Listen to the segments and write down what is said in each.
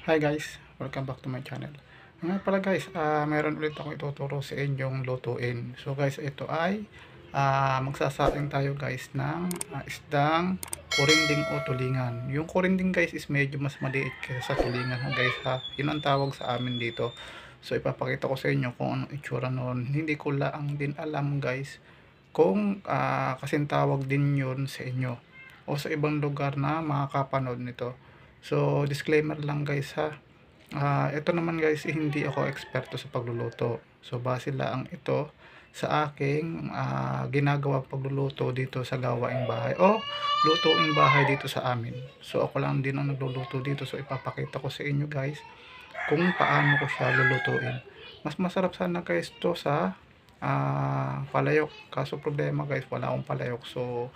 Hi guys, welcome back to my channel. Nga pala guys, meron ulit akong ituturo sa inyong lutuin. So guys, ito ay magsasaing tayo guys ng isdang kurinding o tulingan. Yung kurinding guys is medyo mas maliit kaysa sa tulingan ha guys ha. Yun ang tawag sa amin dito. So ipapakita ko sa inyo kung anong itsura noon. Hindi ko lang din alam guys kung kasing tawag din yun sa inyo o sa ibang lugar na makakapanood nito. So disclaimer lang guys ha. Ito naman guys, hindi ako eksperto sa pagluluto. So base lang ito sa aking ginagawa pagluluto dito sa gawaing bahay o lutuing bahay dito sa amin. So ako lang din ang nagluluto dito. So ipapakita ko sa inyo guys kung paano ko siya lulutuin. Mas masarap sana guys to sa palayok. Kaso problema guys, wala akong palayok. So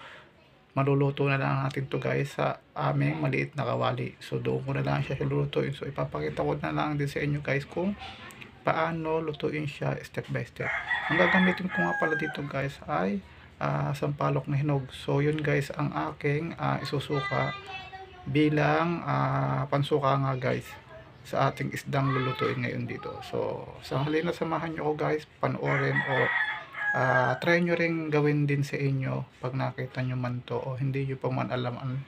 maluluto na lang natin to guys sa aming maliit na kawali. So doon ko na lang siya lulutuin. So ipapakita ko na lang din sa inyo guys kung paano lutuin siya step by step. Ang gagamitin ko nga pala dito guys ay sampalok na hinog. So yun guys ang aking isusuka bilang pansuka nga guys sa ating isdang lulutuin ngayon dito. So sa halina samahan nyo ko guys, panoorin o try nyo ring gawin din sa inyo pag nakita nyo man to o hindi nyo pa man alam ang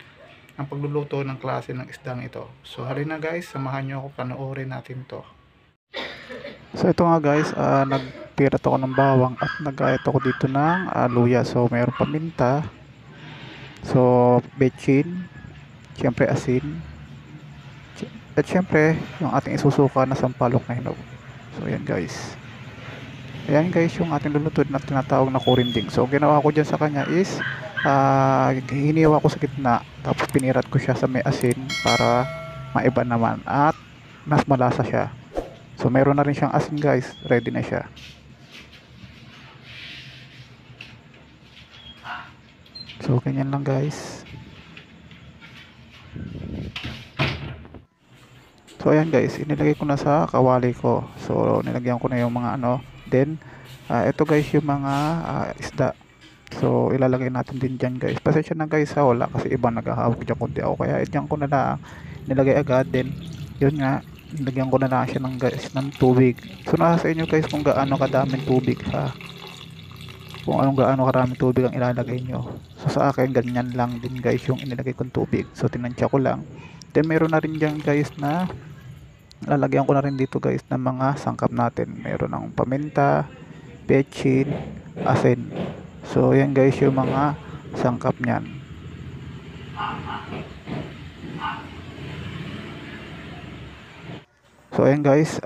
pagluluto ng klase ng isdang ito. So halina guys, samahan nyo ako, panoorin natin to. So ito nga guys, nagpirat ako ng bawang at nagayat ako dito ng luya. So mayroon paminta, so bechin, syempre asin, at syempre yung ating isusuka na sampalok na hinog. So yan guys. Ayan guys yung ating lulutuin na tinatawag na kurinding. So ginawa ko dyan sa kanya is hiniwa ko sa gitna, tapos pinirat ko siya sa may asin para maiba naman at mas malasa siya. So meron na rin siyang asin guys, ready na siya. So ganyan lang guys. So ayan guys, inilagay ko na sa kawali ko. So nilagyan ko na yung mga then ito guys yung mga isda. So ilalagay natin din dyan guys. Pasensya na guys ha, wala kasi ibang naghahawak dyan kundi ako. Kaya dyan ko na lang nilagay agad. Then yun nga, nilagyan ko na lang siya ng guys ng tubig. So nasa sa inyo guys kung gaano kadaming tubig ha. Kung gaano karaming tubig ang ilalagay nyo. So sa akin ganyan lang din guys yung inilagay kong tubig. So tinansya ko lang. Then meron na rin dyan guys na lalagyan ko na rin dito guys ng mga sangkap natin. Meron ng paminta, bechin, asin. So yan guys yung mga sangkap niyan. So ayan guys,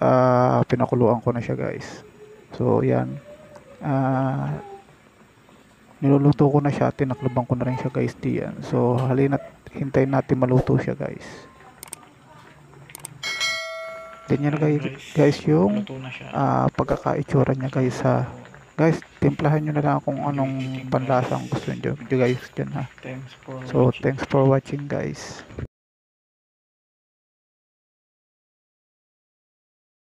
pinakuluan ko na siya guys. So yan, niluluto ko na siya, tinaklubang ko na rin siya guys diyan. So halina't hintayin natin maluto siya guys. Ganyan guys yung pagkakaitsura niya guys ha. Guys, timplahan nyo na lang kung anong panlasang gusto nyo guys dyan ha. So thanks for watching guys.